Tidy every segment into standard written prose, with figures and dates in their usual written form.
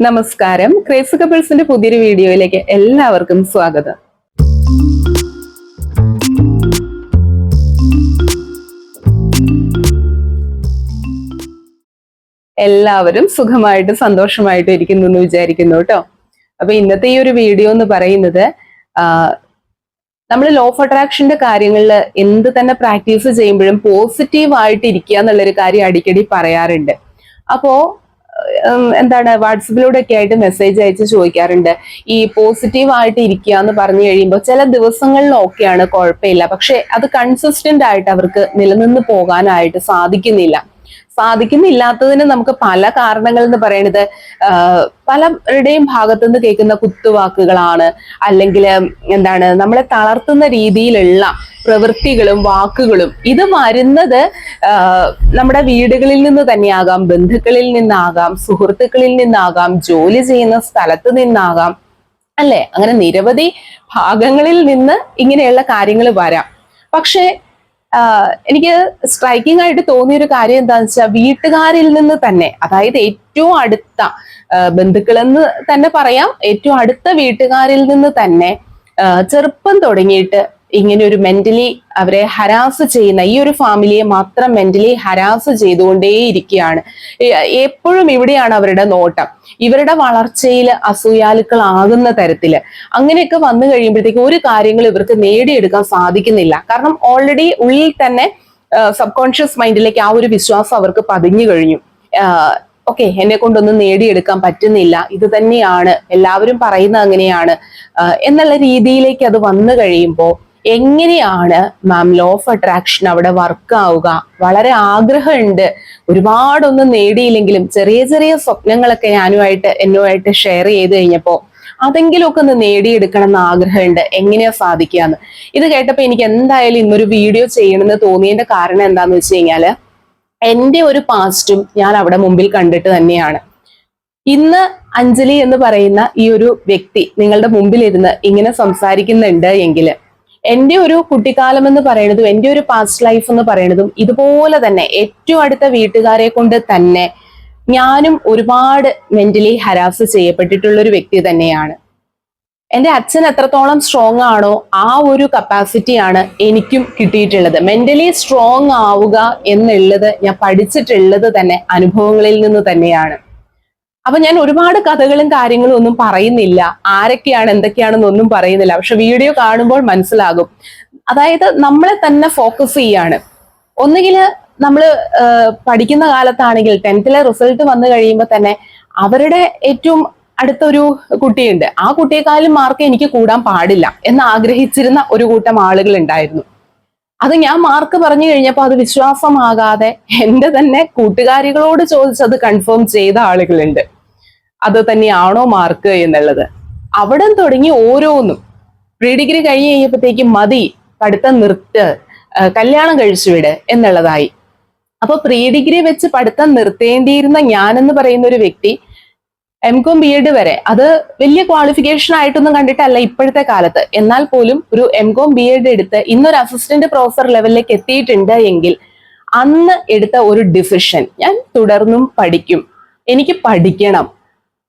നമസ്കാരം. ക്രേസി കപ്പിൾസിന്റെ പുതിയൊരു വീഡിയോയിലേക്ക് എല്ലാവർക്കും സ്വാഗതം. എല്ലാവരും സുഖമായിട്ട് സന്തോഷമായിട്ട് ഇരിക്കുന്നു എന്ന് വിചാരിക്കുന്നു കേട്ടോ. അപ്പൊ ഇന്നത്തെ ഈ ഒരു വീഡിയോ എന്ന് പറയുന്നത് നമ്മൾ ലോ ഓഫ് അട്രാക്ഷന്റെ കാര്യങ്ങളിൽ എന്ത് തന്നെ പ്രാക്ടീസ് ചെയ്യുമ്പോഴും പോസിറ്റീവ് ആയിട്ട് ഇരിക്കുക എന്നുള്ളൊരു കാര്യം അടിക്കടി പറയാറുണ്ട്. അപ്പോ എന്താണ് വാട്സപ്പിലൂടെ ഒക്കെ ആയിട്ട് മെസ്സേജ് അയച്ച് ചോദിക്കാറുണ്ട്, ഈ പോസിറ്റീവ് ആയിട്ട് ഇരിക്കുക എന്ന് പറഞ്ഞു കഴിയുമ്പോൾ ചില ദിവസങ്ങളിലൊക്കെയാണ് കുഴപ്പമില്ല, പക്ഷെ അത് കൺസിസ്റ്റന്റ് ആയിട്ട് അവർക്ക് നിലനിന്ന് പോകാനായിട്ട് സാധിക്കുന്നില്ലാത്തതിന് നമുക്ക് പല കാരണങ്ങൾ എന്ന് പറയുന്നത് പലരുടെയും ഭാഗത്തുനിന്ന് കേൾക്കുന്ന കുത്തുവാക്കുകളാണ്, അല്ലെങ്കിൽ എന്താണ് നമ്മളെ തളർത്തുന്ന രീതിയിലുള്ള പ്രവൃത്തികളും വാക്കുകളും. ഇത് വരുന്നത് നമ്മുടെ വീടുകളിൽ നിന്ന് തന്നെയാകാം, ബന്ധുക്കളിൽ നിന്നാകാം, സുഹൃത്തുക്കളിൽ നിന്നാകാം, ജോലി ചെയ്യുന്ന സ്ഥലത്ത് നിന്നാകാം, അല്ലെ? അങ്ങനെ നിരവധി ഭാഗങ്ങളിൽ നിന്ന് ഇങ്ങനെയുള്ള കാര്യങ്ങൾ വരാം. പക്ഷെ എനിക്ക് സ്ട്രൈക്കിംഗ് ആയിട്ട് തോന്നിയൊരു കാര്യം എന്താണെന്ന് വെച്ചാൽ, വീട്ടുകാരിൽ നിന്ന് തന്നെ, അതായത് ഏറ്റവും അടുത്ത ബന്ധുക്കളെന്ന് തന്നെ പറയാം, ഏറ്റവും അടുത്ത വീട്ടുകാരിൽ നിന്ന് തന്നെ ചെറുപ്പം തുടങ്ങിയിട്ട് ഇങ്ങനെ ഒരു മെന്റലി അവരെ ഹരാസ് ചെയ്യുന്ന ഈ ഒരു ഫാമിലിയെ മാത്രം മെന്റലി ഹരാസ് ചെയ്തുകൊണ്ടേയിരിക്കുകയാണ്. എപ്പോഴും ഇവിടെയാണ് അവരുടെ നോട്ടം, ഇവരുടെ വളർച്ചയിൽ അസൂയാലുക്കളാകുന്ന തരത്തില്. അങ്ങനെയൊക്കെ വന്നു കഴിയുമ്പോഴത്തേക്ക് ഒരു കാര്യങ്ങൾ ഇവർക്ക് നേടിയെടുക്കാൻ സാധിക്കുന്നില്ല. കാരണം ഓൾറെഡി ഉള്ളിൽ തന്നെ സബ് കോൺഷ്യസ് മൈൻഡിലേക്ക് ആ ഒരു വിശ്വാസം അവർക്ക് പതിഞ്ഞു കഴിഞ്ഞു. ഓക്കെ, എന്നെ കൊണ്ടൊന്നും നേടിയെടുക്കാൻ പറ്റുന്നില്ല, ഇത് തന്നെയാണ് എല്ലാവരും പറയുന്നത് അങ്ങനെയാണ് എന്നുള്ള രീതിയിലേക്ക് അത് വന്നു കഴിയുമ്പോൾ എങ്ങനെയാണ് മാം ലോ ഓഫ് അട്രാക്ഷൻ അവിടെ വർക്ക് ആവുക? വളരെ ആഗ്രഹമുണ്ട്, ഒരുപാടൊന്നും നേടിയില്ലെങ്കിലും ചെറിയ ചെറിയ സ്വപ്നങ്ങളൊക്കെ എന്നുമായിട്ട് ഷെയർ ചെയ്ത് കഴിഞ്ഞപ്പോൾ അതെങ്കിലുമൊക്കെ ഒന്ന് നേടിയെടുക്കണം എന്ന് ആഗ്രഹമുണ്ട്, എങ്ങനെയാ സാധിക്കാന്ന്. ഇത് കേട്ടപ്പോൾ എനിക്ക് എന്തായാലും ഇന്നൊരു വീഡിയോ ചെയ്യണമെന്ന് തോന്നിയതിന്റെ കാരണം എന്താന്ന് വെച്ച് കഴിഞ്ഞാല്, എന്റെ ഒരു പാസ്റ്റും ഞാൻ അവിടെ മുമ്പിൽ കണ്ടിട്ട് തന്നെയാണ്. ഇന്ന് അഞ്ജലി എന്ന് പറയുന്ന ഈ ഒരു വ്യക്തി നിങ്ങളുടെ മുമ്പിൽ ഇരുന്ന് ഇങ്ങനെ സംസാരിക്കുന്നുണ്ട് എങ്കിൽ, എന്റെ ഒരു കുട്ടിക്കാലം എന്ന് പറയുന്നതും എന്റെ ഒരു പാസ്റ്റ് ലൈഫ് എന്ന് പറയുന്നതും ഇതുപോലെ തന്നെ ഏറ്റവും അടുത്ത വീട്ടുകാരെ കൊണ്ട് തന്നെ ഞാനും ഒരുപാട് മെന്റലി ഹരാസ് ചെയ്യപ്പെട്ടിട്ടുള്ള ഒരു വ്യക്തി തന്നെയാണ്. എന്റെ അച്ഛൻ എത്രത്തോളം സ്ട്രോങ് ആണോ ആ ഒരു കപ്പാസിറ്റിയാണ് എനിക്കും കിട്ടിയിട്ടുള്ളത്. മെന്റലി സ്ട്രോങ് ആവുക എന്നുള്ളത് ഞാൻ പഠിച്ചിട്ടുള്ളത് തന്നെ അനുഭവങ്ങളിൽ നിന്ന് തന്നെയാണ്. അപ്പൊ ഞാൻ ഒരുപാട് കഥകളും കാര്യങ്ങളും ഒന്നും പറയുന്നില്ല, ആരൊക്കെയാണ് എന്തൊക്കെയാണെന്നൊന്നും പറയുന്നില്ല. പക്ഷെ വീഡിയോ കാണുമ്പോൾ മനസ്സിലാകും. അതായത് നമ്മളെ തന്നെ ഫോക്കസ് ചെയ്യാണ്. ഒന്നുകിൽ നമ്മൾ പഠിക്കുന്ന കാലത്താണെങ്കിൽ 10th റിസൾട്ട് വന്നു കഴിയുമ്പോൾ തന്നെ അവരുടെ ഏറ്റവും അടുത്തൊരു കുട്ടിയുണ്ട്, ആ കുട്ടിയെക്കാളും മാർക്ക് എനിക്ക് കൂടാൻ പാടില്ല എന്ന് ആഗ്രഹിച്ചിരുന്ന ഒരു കൂട്ടം ആളുകൾ ഉണ്ടായിരുന്നു. അത് ഞാൻ മാർക്ക് പറഞ്ഞു കഴിഞ്ഞപ്പോൾ അത് വിശ്വാസമാകാതെ എന്റെ തന്നെ കൂട്ടുകാരികളോട് ചോദിച്ചത് കൺഫേം ചെയ്ത ആളുകളുണ്ട്, അത് തന്നെയാണോ മാർക്ക് എന്നുള്ളത്. അവിടെ തുടങ്ങി ഓരോന്നും പ്രീ ഡിഗ്രി കഴിഞ്ഞ് കഴിഞ്ഞപ്പോഴത്തേക്കും മതി, പഠിത്തം നിർത്ത്, കല്യാണം കഴിച്ചു വിട് എന്നുള്ളതായി. അപ്പൊ പ്രീ ഡിഗ്രി വെച്ച് പഠിത്തം നിർത്തേണ്ടിയിരുന്ന ഞാനെന്ന് പറയുന്ന ഒരു വ്യക്തി M.Com B.Ed വരെ, അത് വലിയ ക്വാളിഫിക്കേഷൻ ആയിട്ടൊന്നും കണ്ടിട്ടല്ല ഇപ്പോഴത്തെ കാലത്ത്, എന്നാൽ പോലും ഒരു M.Com B.Ed എടുത്ത് ഇന്നൊരു അസിസ്റ്റന്റ് പ്രൊഫസർ ലെവലിലേക്ക് എത്തിയിട്ടുണ്ട് എങ്കിൽ അന്ന് എടുത്ത ഒരു ഡിസിഷൻ, ഞാൻ തുടർന്നും പഠിക്കും, എനിക്ക് പഠിക്കണം,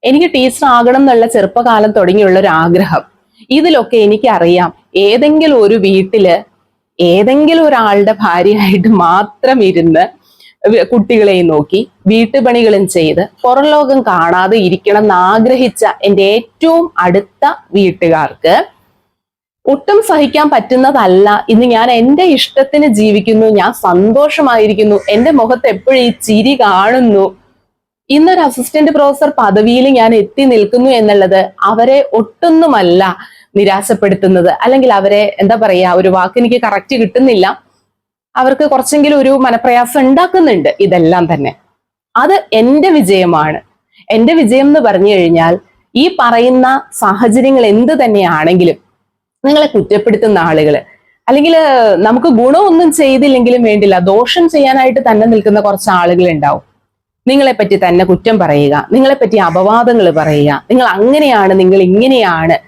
എനിക്ക് ടീച്ചർ ആകണം എന്നുള്ള ചെറുപ്പകാലം തുടങ്ങിയുള്ള ഒരു ആഗ്രഹം. ഇതിലൊക്കെ എനിക്കറിയാം, ഏതെങ്കിലും ഒരു വീട്ടില് ഏതെങ്കിലും ഒരാളുടെ ഭാര്യയായിട്ട് മാത്രം ഇരുന്ന് കുട്ടികളെയും നോക്കി വീട്ടുപണികളും ചെയ്ത് പുറം ലോകം കാണാതെ ഇരിക്കണം എന്ന് ആഗ്രഹിച്ച എൻ്റെ ഏറ്റവും അടുത്ത വീട്ടുകാർക്ക് ഒട്ടും സഹിക്കാൻ പറ്റുന്നതല്ല ഇന്ന് ഞാൻ എൻ്റെ ഇഷ്ടത്തിന് ജീവിക്കുന്നു, ഞാൻ സന്തോഷമായിരിക്കുന്നു, എൻ്റെ മുഖത്ത് എപ്പോഴും ഈ ചിരി കാണുന്നു, ഇന്നൊരു അസിസ്റ്റന്റ് പ്രൊഫസർ പദവിയിൽ ഞാൻ എത്തി നിൽക്കുന്നു എന്നുള്ളത് അവരെ ഒട്ടൊന്നുമല്ല നിരാശപ്പെടുത്തുന്നത്. അല്ലെങ്കിൽ അവരെ എന്താ പറയാ, ഒരു വാക്ക് എനിക്ക് കറക്റ്റ് കിട്ടുന്നില്ല, അവർക്ക് കുറച്ചെങ്കിലും ഒരു മനപ്രയാസം ഉണ്ടാക്കുന്നുണ്ട്. ഇതെല്ലാം തന്നെ അത് എന്റെ വിജയമാണ്. എന്റെ വിജയം എന്ന് പറഞ്ഞു കഴിഞ്ഞാൽ, ഈ പറയുന്ന സാഹചര്യങ്ങൾ എന്ത് തന്നെയാണെങ്കിലും നിങ്ങളെ കുറ്റപ്പെടുത്തുന്ന ആളുകള്, അല്ലെങ്കിൽ നമുക്ക് ഗുണമൊന്നും ചെയ്തില്ലെങ്കിലും വേണ്ടില്ല ദോഷം ചെയ്യാനായിട്ട് തന്നെ നിൽക്കുന്ന കുറച്ച് ആളുകൾ ഉണ്ടാവും. നിങ്ങളെപ്പറ്റി തന്നെ കുറ്റം പറയുക, നിങ്ങളെപ്പറ്റി അപവാദങ്ങൾ പറയുക, നിങ്ങൾ അങ്ങനെയാണ്, നിങ്ങൾ ഇങ്ങനെയാണ്.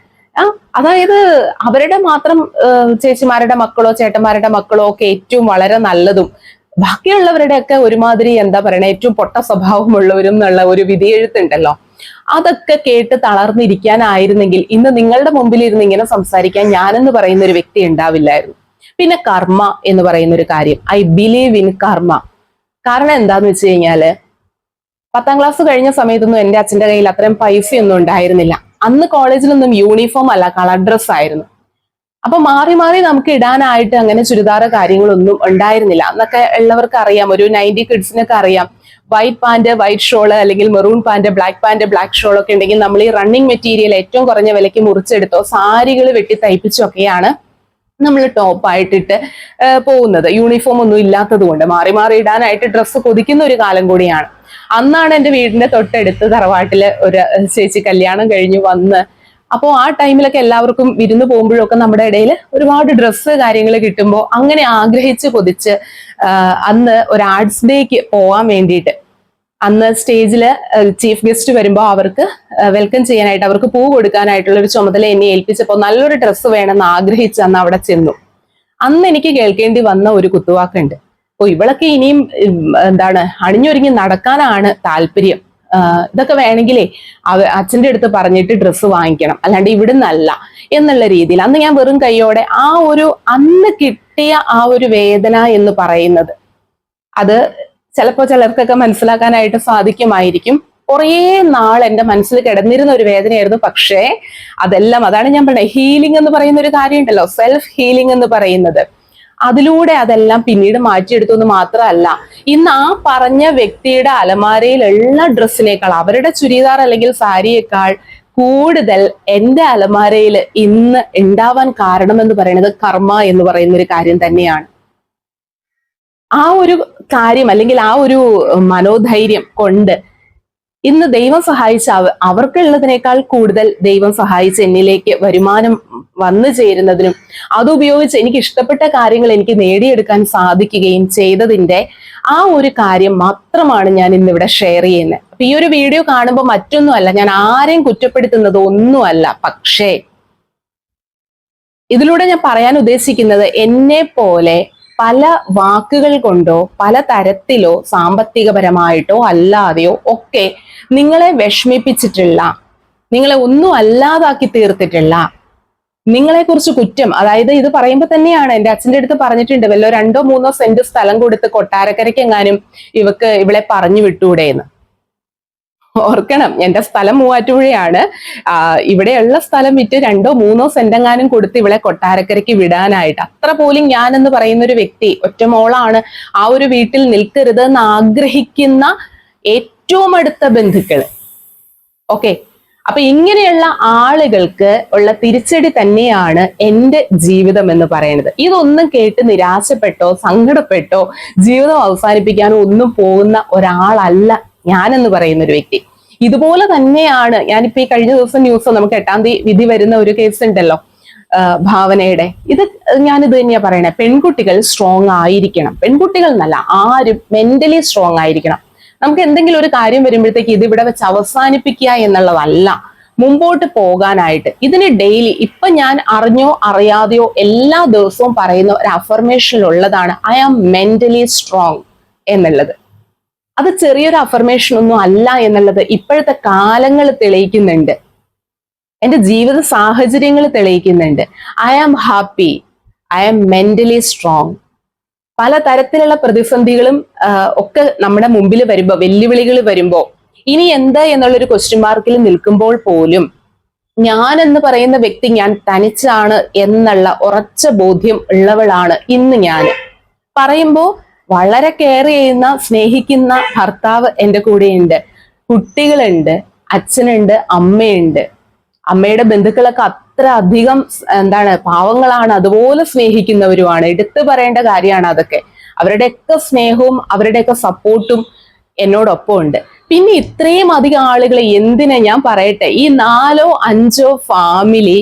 അതായത് അവരുടെ മാത്രം ചേച്ചിമാരുടെ മക്കളോ ചേട്ടന്മാരുടെ മക്കളോ ഒക്കെ ഏറ്റവും വളരെ നല്ലതും ബാക്കിയുള്ളവരുടെ ഒക്കെ ഒരുമാതിരി എന്താ പറയണ ഏറ്റവും പൊട്ട സ്വഭാവമുള്ളവരും എന്നുള്ള ഒരു വിധിയെഴുത്തുണ്ടല്ലോ, അതൊക്കെ കേട്ട് തളർന്നിരിക്കാനായിരുന്നെങ്കിൽ ഇന്ന് നിങ്ങളുടെ മുമ്പിൽ ഇരുന്ന് ഇങ്ങനെ സംസാരിക്കാൻ ഞാനെന്ന് പറയുന്ന ഒരു വ്യക്തി ഉണ്ടാവില്ലായിരുന്നു. പിന്നെ കർമ്മ എന്ന് പറയുന്ന ഒരു കാര്യം, ഐ ബിലീവ് ഇൻ കർമ്മ. കാരണം എന്താന്ന് വെച്ച് കഴിഞ്ഞാല് 10ാം ക്ലാസ് കഴിഞ്ഞ സമയത്തൊന്നും എന്റെ അച്ഛന്റെ കയ്യിൽ അത്രയും പൈസയൊന്നും ഉണ്ടായിരുന്നില്ല. അന്ന് കോളേജിലൊന്നും യൂണിഫോം അല്ല, കളർ ഡ്രസ് ആയിരുന്നു. അപ്പൊ മാറി മാറി നമുക്ക് ഇടാനായിട്ട് അങ്ങനെ ചുരിദാറ് കാര്യങ്ങളൊന്നും ഉണ്ടായിരുന്നില്ല. അന്നൊക്കെ ഉള്ളവർക്ക് അറിയാം, ഒരു 90 കിഡ്സിനൊക്കെ അറിയാം, വൈറ്റ് പാന്റ് വൈറ്റ് ഷോള് അല്ലെങ്കിൽ മെറൂൺ പാന്റ് ബ്ലാക്ക് ഷോൾ ഒക്കെ ഉണ്ടെങ്കിൽ നമ്മൾ ഈ റണ്ണിങ് മെറ്റീരിയൽ ഏറ്റവും കുറഞ്ഞ വിലയ്ക്ക് മുറിച്ചെടുത്തോ സാരികൾ വെട്ടി തയ്പ്പിച്ചൊക്കെയാണ് നമ്മൾ ടോപ്പായിട്ടിട്ട് പോകുന്നത്. യൂണിഫോം ഒന്നും ഇല്ലാത്തത് കൊണ്ട് മാറി മാറി ഇടാനായിട്ട് ഡ്രസ്സ് കൊതിക്കുന്ന ഒരു കാലം കൂടിയാണ്. അന്നാണ് എൻ്റെ വീടിന്റെ തൊട്ടടുത്ത് തറവാട്ടില് ഒരു ചേച്ചി കല്യാണം കഴിഞ്ഞു വന്ന്. അപ്പോൾ ആ ടൈമിലൊക്കെ എല്ലാവർക്കും വിരുന്ന് പോകുമ്പോഴൊക്കെ നമ്മുടെ ഇടയിൽ ഒരുപാട് ഡ്രസ്സ് കാര്യങ്ങൾ കിട്ടുമ്പോൾ അങ്ങനെ ആഗ്രഹിച്ച് കൊതിച്ച് അന്ന് ഒരു ആർട്സ് ഡേക്ക് പോവാൻ വേണ്ടിയിട്ട് അന്ന് സ്റ്റേജില് ചീഫ് ഗസ്റ്റ് വരുമ്പോൾ അവർക്ക് വെൽക്കം ചെയ്യാനായിട്ട്, അവർക്ക് പൂ കൊടുക്കാനായിട്ടുള്ള ഒരു ചുമതല എന്നെ ഏൽപ്പിച്ചപ്പോൾ നല്ലൊരു ഡ്രസ്സ് വേണമെന്ന് ആഗ്രഹിച്ച് അന്ന് അവിടെ ചെന്നു. അന്ന് എനിക്ക് കേൾക്കേണ്ടി വന്ന ഒരു കുത്തുവാക്കുണ്ട്, ഓ ഇവളൊക്കെ ഇനിയും അണിഞ്ഞൊരുങ്ങി നടക്കാനാണ് താല്പര്യം, ഇതൊക്കെ വേണമെങ്കിലേ അച്ഛന്റെ അടുത്ത് പറഞ്ഞിട്ട് ഡ്രസ്സ് വാങ്ങിക്കണം, അല്ലാണ്ട് ഇവിടുന്നല്ല എന്നുള്ള രീതിയിൽ. അന്ന് ഞാൻ വെറും കൈയോടെ അന്ന് കിട്ടിയ ആ ഒരു വേദന എന്ന് പറയുന്നത്, അത് ചിലപ്പോൾ ചിലർക്കൊക്കെ മനസ്സിലാക്കാനായിട്ട് സാധിക്കുമായിരിക്കും. കുറേ നാൾ എൻ്റെ മനസ്സിൽ കിടന്നിരുന്ന ഒരു വേദനയായിരുന്നു. പക്ഷേ അതാണ് ഞാൻ പറഞ്ഞത്, ഹീലിംഗ് എന്ന് പറയുന്ന ഒരു കാര്യം ഉണ്ടല്ലോ, സെൽഫ് ഹീലിംഗ് എന്ന് പറയുന്നത്. അതിലൂടെ അതെല്ലാം പിന്നീട് മാറ്റിയെടുത്തു എന്ന് മാത്രമല്ല, ഇന്ന് ആ പറഞ്ഞ വ്യക്തിയുടെ അലമാരയിലുള്ള ഡ്രസ്സിനേക്കാൾ, അവരുടെ ചുരിദാർ അല്ലെങ്കിൽ സാരിയേക്കാൾ കൂടുതൽ എൻ്റെ അലമാരയിൽ ഇന്ന് ഉണ്ടാവാൻ കാരണം എന്ന് പറയുന്നത് കർമ്മ എന്ന് പറയുന്ന ഒരു കാര്യം തന്നെയാണ്. ആ ഒരു കാര്യം അല്ലെങ്കിൽ ആ ഒരു മനോധൈര്യം കൊണ്ട് ഇന്ന് ദൈവം സഹായിച്ച അവർക്കുള്ളതിനേക്കാൾ കൂടുതൽ ദൈവം സഹായിച്ച് എന്നിലേക്ക് വരുമാനം വന്നു ചേരുന്നതിനും അതുപയോഗിച്ച് എനിക്ക് ഇഷ്ടപ്പെട്ട കാര്യങ്ങൾ എനിക്ക് നേടിയെടുക്കാൻ സാധിക്കുകയും ചെയ്തതിന്റെ ആ ഒരു കാര്യം മാത്രമാണ് ഞാൻ ഇന്നിവിടെ ഷെയർ ചെയ്യുന്നത്. അപ്പൊ ഈ ഒരു വീഡിയോ കാണുമ്പോൾ മറ്റൊന്നുമല്ല, ഞാൻ ആരെയും കുറ്റപ്പെടുത്തുന്നത് ഒന്നുമല്ല. പക്ഷേ ഇതിലൂടെ ഞാൻ പറയാൻ ഉദ്ദേശിക്കുന്നത്, എന്നെ പോലെ പല വാക്കുകൾ കൊണ്ടോ പല തരത്തിലോ സാമ്പത്തികപരമായിട്ടോ അല്ലാതെയോ ഒക്കെ നിങ്ങളെ വിഷമിപ്പിച്ചിട്ടുള്ള, നിങ്ങളെ ഒന്നും അല്ലാതാക്കി തീർത്തിട്ടുള്ള, നിങ്ങളെ കുറിച്ച് കുറ്റം, അതായത് ഇത് പറയുമ്പോൾ തന്നെയാണ് എൻ്റെ അച്ഛൻ്റെ അടുത്ത് പറഞ്ഞിട്ടുണ്ട്, വല്ലോ 2-3 സെന്റ് സ്ഥലം കൊടുത്ത് കൊട്ടാരക്കരയ്ക്ക് എങ്ങാനും ഇവളെ പറഞ്ഞു വിട്ടൂടെ എന്ന്. ഓർക്കണം, എന്റെ സ്ഥലം മൂവാറ്റുപുഴയാണ്. ഇവിടെയുള്ള സ്ഥലം വിറ്റ് 2-3 സെന്റ് എങ്ങാനും കൊടുത്ത് ഇവളെ കൊട്ടാരക്കരയ്ക്ക് വിടാനായിട്ട്. അത്ര പോലും ഞാൻ എന്ന് പറയുന്ന ഒരു വ്യക്തി, ഒറ്റമോളാണ്, ആ ഒരു വീട്ടിൽ നിൽക്കരുത് എന്ന് ആഗ്രഹിക്കുന്ന ഏറ്റവും അടുത്ത ബന്ധുക്കള്. ഓക്കെ, അപ്പൊ ഇങ്ങനെയുള്ള ആളുകൾക്ക് ഉള്ള തിരിച്ചടി തന്നെയാണ് എൻ്റെ ജീവിതം എന്ന് പറയുന്നത്. ഇതൊന്നും കേട്ട് നിരാശപ്പെട്ടോ സങ്കടപ്പെട്ടോ ജീവിതം അവസാനിപ്പിക്കാനോ ഒന്നും പോകുന്ന ഒരാളല്ല ഞാനെന്ന് പറയുന്ന ഒരു വ്യക്തി. ഇതുപോലെ തന്നെയാണ് ഞാനിപ്പോ ഈ കഴിഞ്ഞ ദിവസം ന്യൂസ്, നമുക്ക് 8ാം തീയതി വിധി വരുന്ന ഒരു കേസ് ഉണ്ടല്ലോ ഭാവനയുടെ. ഞാനിത് തന്നെയാ പറയണേ, പെൺകുട്ടികൾ സ്ട്രോങ് ആയിരിക്കണം. പെൺകുട്ടികൾ എന്നല്ല, ആരും മെന്റലി സ്ട്രോങ് ആയിരിക്കണം. നമുക്ക് എന്തെങ്കിലും ഒരു കാര്യം വരുമ്പോഴത്തേക്ക് ഇതിവിടെ വെച്ച് അവസാനിപ്പിക്കുക എന്നുള്ളതല്ല, മുമ്പോട്ട് പോകാനായിട്ട് ഇതിന് ഡെയിലി, ഇപ്പൊ ഞാൻ അറിഞ്ഞോ അറിയാതെയോ എല്ലാ ദിവസവും പറയുന്ന ഒരു അഫർമേഷൻ ഉള്ളതാണ്, ഐ ആം മെന്റലി സ്ട്രോങ് എന്നുള്ളത്. അത് ചെറിയൊരു അഫർമേഷൻ ഒന്നും അല്ല എന്നുള്ളത് ഇപ്പോഴത്തെ കാലങ്ങൾ തെളിയിക്കുന്നുണ്ട്, എൻ്റെ ജീവിത സാഹചര്യങ്ങൾ തെളിയിക്കുന്നുണ്ട്. I am happy, I am mentally strong. പല തരത്തിലുള്ള പ്രതിസന്ധികളും ഒക്കെ നമ്മുടെ മുമ്പിൽ വരുമ്പോൾ, വെല്ലുവിളികൾ വരുമ്പോൾ, ഇനി എന്താ എന്നുള്ളൊരു ക്വസ്റ്റ്യൻ മാർക്കിൽ നിൽക്കുമ്പോൾ പോലും ഞാൻ എന്ന് പറയുന്ന വ്യക്തി ഞാൻ തനിച്ചാണ് എന്നുള്ള ഉറച്ച ബോധ്യം ഉള്ളവളാണ് ഇന്ന് ഞാൻ. പറയുമ്പോൾ വളരെ കെയർ ചെയ്യുന്ന, സ്നേഹിക്കുന്ന ഭർത്താവ് എൻ്റെ കൂടെയുണ്ട്, കുട്ടികളുണ്ട്, അച്ഛനുണ്ട്, അമ്മയുണ്ട്. അമ്മയുടെ ബന്ധുക്കളൊക്കെ അത്ര അധികം പാവങ്ങളാണ്, അതുപോലെ സ്നേഹിക്കുന്നവരുമാണ്. എടുത്തു പറയേണ്ട കാര്യമാണ് അതൊക്കെ. അവരുടെയൊക്കെ സ്നേഹവും അവരുടെയൊക്കെ സപ്പോർട്ടും എന്നോടൊപ്പം ഉണ്ട്. പിന്നെ ഇത്രയും അധികം ആളുകൾ എന്തിനാ ഞാൻ പറയട്ടെ, ഈ 4-5 ഫാമിലി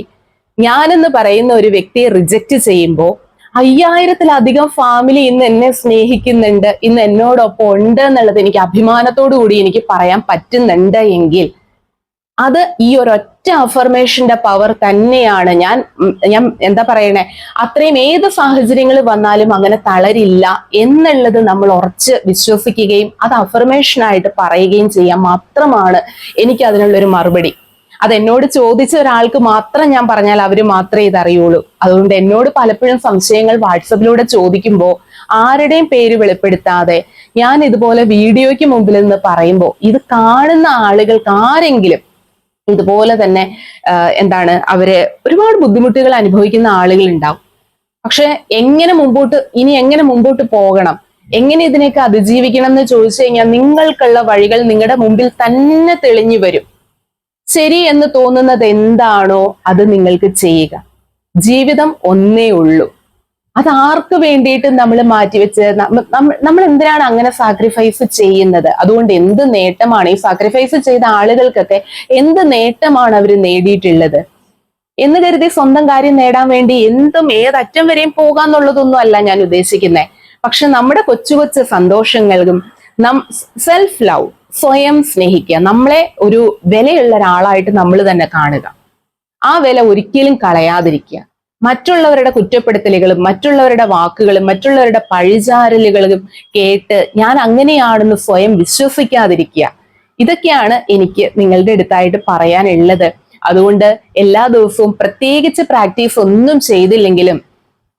ഞാനെന്ന് പറയുന്ന ഒരു വ്യക്തിയെ റിജക്റ്റ് ചെയ്യുമ്പോൾ 5000-ത്തിലധികം ഫാമിലി ഇന്ന് എന്നെ സ്നേഹിക്കുന്നുണ്ട്, ഇന്ന് എന്നോടൊപ്പം ഉണ്ട് എന്നുള്ളത് എനിക്ക് അഭിമാനത്തോടു കൂടി എനിക്ക് പറയാൻ പറ്റുന്നുണ്ട് എങ്കിൽ അത് ഈ ഒരൊറ്റ അഫർമേഷന്റെ പവർ തന്നെയാണ്. ഞാൻ എന്താ പറയണേ, അത്രയും ഏത് സാഹചര്യങ്ങൾ വന്നാലും അങ്ങനെ തളരില്ല എന്നുള്ളത് നമ്മൾ ഉറച്ച് വിശ്വസിക്കുകയും അത് അഫർമേഷനായിട്ട് പറയുകയും ചെയ്യാൻ മാത്രമാണ് എനിക്ക് അതിനുള്ളൊരു മറുപടി. അത് എന്നോട് ചോദിച്ച ഒരാൾക്ക് മാത്രം ഞാൻ പറഞ്ഞാൽ അവര് മാത്രമേ ഇതറിയുള്ളൂ. അതുകൊണ്ട് എന്നോട് പലപ്പോഴും സംശയങ്ങൾ വാട്സപ്പിലൂടെ ചോദിക്കുമ്പോൾ ആരുടെയും പേര് വെളിപ്പെടുത്താതെ ഞാൻ ഇതുപോലെ വീഡിയോയ്ക്ക് മുമ്പിൽ നിന്ന് പറയുമ്പോൾ ഇത് കാണുന്ന ആളുകൾക്ക് ആരെങ്കിലും ഇതുപോലെ തന്നെ അവര് ഒരുപാട് ബുദ്ധിമുട്ടുകൾ അനുഭവിക്കുന്ന ആളുകൾ ഉണ്ടാവും. പക്ഷെ ഇനി എങ്ങനെ മുമ്പോട്ട് പോകണം, എങ്ങനെ ഇതിനെയൊക്കെ അതിജീവിക്കണം എന്ന് ചോദിച്ചു കഴിഞ്ഞാൽ നിങ്ങൾക്കുള്ള വഴികൾ നിങ്ങളുടെ മുമ്പിൽ തന്നെ തെളിഞ്ഞു വരും. ശരി എന്ന് തോന്നുന്നത് എന്താണോ അത് നിങ്ങൾക്ക് ചെയ്യുക. ജീവിതം ഒന്നേ ഉള്ളൂ. അത് ആർക്ക് വേണ്ടിയിട്ട് നമ്മൾ മാറ്റിവെച്ച് നമ്മൾ എന്തിനാണ് അങ്ങനെ സാക്രിഫൈസ് ചെയ്യുന്നത്? അതുകൊണ്ട് എന്ത് നേട്ടമാണ് ഈ സാക്രിഫൈസ് ചെയ്ത ആളുകൾക്കൊക്കെ എന്ത് നേട്ടമാണ് അവർ നേടിയിട്ടുള്ളത് എന്ന് കരുതി സ്വന്തം കാര്യം നേടാൻ വേണ്ടി ഏതറ്റം വരെയും പോകാന്നുള്ളതൊന്നും അല്ല ഞാൻ ഉദ്ദേശിക്കുന്നത്. പക്ഷെ നമ്മുടെ കൊച്ചു കൊച്ചു സന്തോഷങ്ങൾക്കും സെൽഫ് ലവ്, സ്വയം സ്നേഹിക്കുക, നമ്മളെ ഒരു വിലയുള്ള ഒരാളായിട്ട് നമ്മൾ തന്നെ കാണുക. ആ വില ഒരിക്കലും കളയാതിരിക്കുക. മറ്റുള്ളവരുടെ കുറ്റപ്പെടുത്തലുകളും മറ്റുള്ളവരുടെ വാക്കുകളും മറ്റുള്ളവരുടെ പഴിചാരലുകളും കേട്ട് ഞാൻ അങ്ങനെയാണെന്ന് സ്വയം വിശ്വസിക്കാതിരിക്കുക. ഇതൊക്കെയാണ് എനിക്ക് നിങ്ങളുടെ അടുത്തായിട്ട് പറയാനുള്ളത്. അതുകൊണ്ട് എല്ലാ ദിവസവും പ്രത്യേകിച്ച് പ്രാക്ടീസ് ഒന്നും ചെയ്തില്ലെങ്കിലും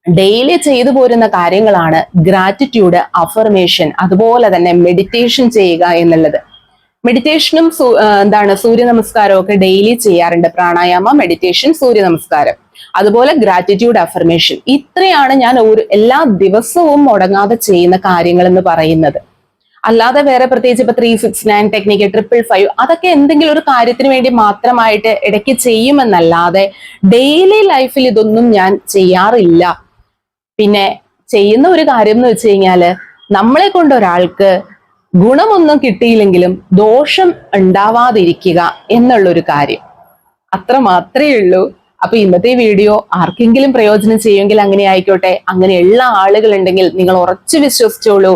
ഡെയിലി ചെയ്തു പോരുന്ന കാര്യങ്ങളാണ് ഗ്രാറ്റിറ്റ്യൂഡ്, അഫർമേഷൻ, അതുപോലെ തന്നെ മെഡിറ്റേഷൻ ചെയ്യുക എന്നുള്ളത്. മെഡിറ്റേഷനും സൂര്യ നമസ്കാരവും ഒക്കെ ഡെയിലി ചെയ്യാറുണ്ട്. പ്രാണായാമ, മെഡിറ്റേഷൻ, സൂര്യ നമസ്കാരം, അതുപോലെ ഗ്രാറ്റിറ്റ്യൂഡ്, അഫർമേഷൻ. ഇത്രയാണ് ഞാൻ എല്ലാ ദിവസവും മുടങ്ങാതെ ചെയ്യുന്ന കാര്യങ്ങൾ എന്ന് പറയുന്നത്. അല്ലാതെ വേറെ പ്രത്യേകിച്ച് ഇപ്പൊ 369 ടെക്നിക്ക്, 555 അതൊക്കെ എന്തെങ്കിലും ഒരു കാര്യത്തിന് വേണ്ടി മാത്രമായിട്ട് ഇടയ്ക്ക് ചെയ്യുമെന്നല്ലാതെ ഡെയിലി ലൈഫിൽ ഇതൊന്നും ഞാൻ ചെയ്യാറില്ല. പിന്നെ ചെയ്യുന്ന ഒരു കാര്യം എന്ന് വെച്ച് കഴിഞ്ഞാല് നമ്മളെ കൊണ്ട് ഒരാൾക്ക് ഗുണമൊന്നും കിട്ടിയില്ലെങ്കിലും ദോഷം ഉണ്ടാവാതിരിക്കുക എന്നുള്ളൊരു കാര്യം, അത്ര മാത്രമേ ഉള്ളൂ. അപ്പൊ ഇന്നത്തെ വീഡിയോ ആർക്കെങ്കിലും പ്രയോജനം ചെയ്യുമെങ്കിൽ അങ്ങനെ ആയിക്കോട്ടെ. അങ്ങനെയുള്ള ആളുകൾ ഉണ്ടെങ്കിൽ നിങ്ങൾ ഉറച്ചു വിശ്വസിച്ചോളൂ.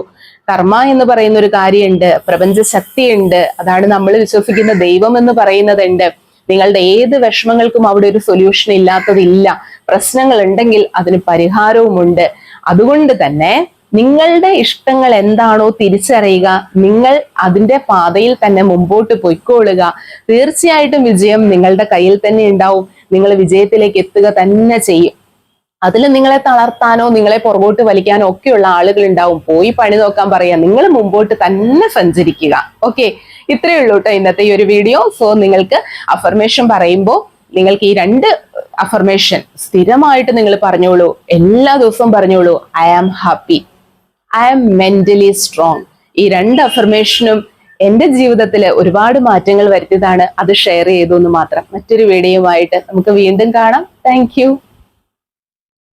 കർമ്മ എന്ന് പറയുന്ന ഒരു കാര്യമുണ്ട്, പ്രപഞ്ച ശക്തിയുണ്ട്, അതാണ് നമ്മൾ വിശ്വസിക്കുന്ന ദൈവം എന്ന് പറയുന്നതുണ്ട്. നിങ്ങളുടെ ഏത് വിഷമങ്ങൾക്കും അവിടെ ഒരു സൊല്യൂഷൻ ഇല്ലാത്തതില്ല. പ്രശ്നങ്ങൾ ഉണ്ടെങ്കിൽ അതിന് പരിഹാരവുമുണ്ട്. അതുകൊണ്ട് തന്നെ നിങ്ങളുടെ ഇഷ്ടങ്ങൾ എന്താണോ തിരിച്ചറിയുക, നിങ്ങൾ അതിന്റെ പാതയിൽ തന്നെ മുമ്പോട്ട് പൊയ്ക്കൊള്ളുക. തീർച്ചയായിട്ടും വിജയം നിങ്ങളുടെ കയ്യിൽ തന്നെ ഉണ്ടാവും. നിങ്ങൾ വിജയത്തിലേക്ക് എത്തുക തന്നെ ചെയ്യും. അതിൽ നിങ്ങളെ തളർത്താനോ നിങ്ങളെ പുറകോട്ട് വലിക്കാനോ ഒക്കെയുള്ള ആളുകൾ ഉണ്ടാവും. പോയി പണി നോക്കാൻ പറയാ, നിങ്ങൾ മുമ്പോട്ട് തന്നെ സഞ്ചരിക്കുക. ഓക്കെ, ഇത്രയേ ഉള്ളൂ കേട്ടോ ഇന്നത്തെ ഈ ഒരു വീഡിയോ. സോ നിങ്ങൾക്ക് അഫർമേഷൻ പറയുമ്പോൾ നിങ്ങൾക്ക് ഈ 2 അഫർമേഷൻ സ്ഥിരമായിട്ട് നിങ്ങൾ പറഞ്ഞോളൂ. എല്ലാ ദിവസവും പറഞ്ഞോളൂ. I am happy, I am mentally strong. ഈ 2 അഫർമേഷനും എന്റെ ജീവിതത്തിൽ ഒരുപാട് മാറ്റങ്ങൾ വരുത്തിയതാണ്. അത് ഷെയർ ചെയ്തു എന്ന് മാത്രം. മറ്റൊരു വീഡിയോയുമായിട്ട് നമുക്ക് വീണ്ടും കാണാം. Thank you.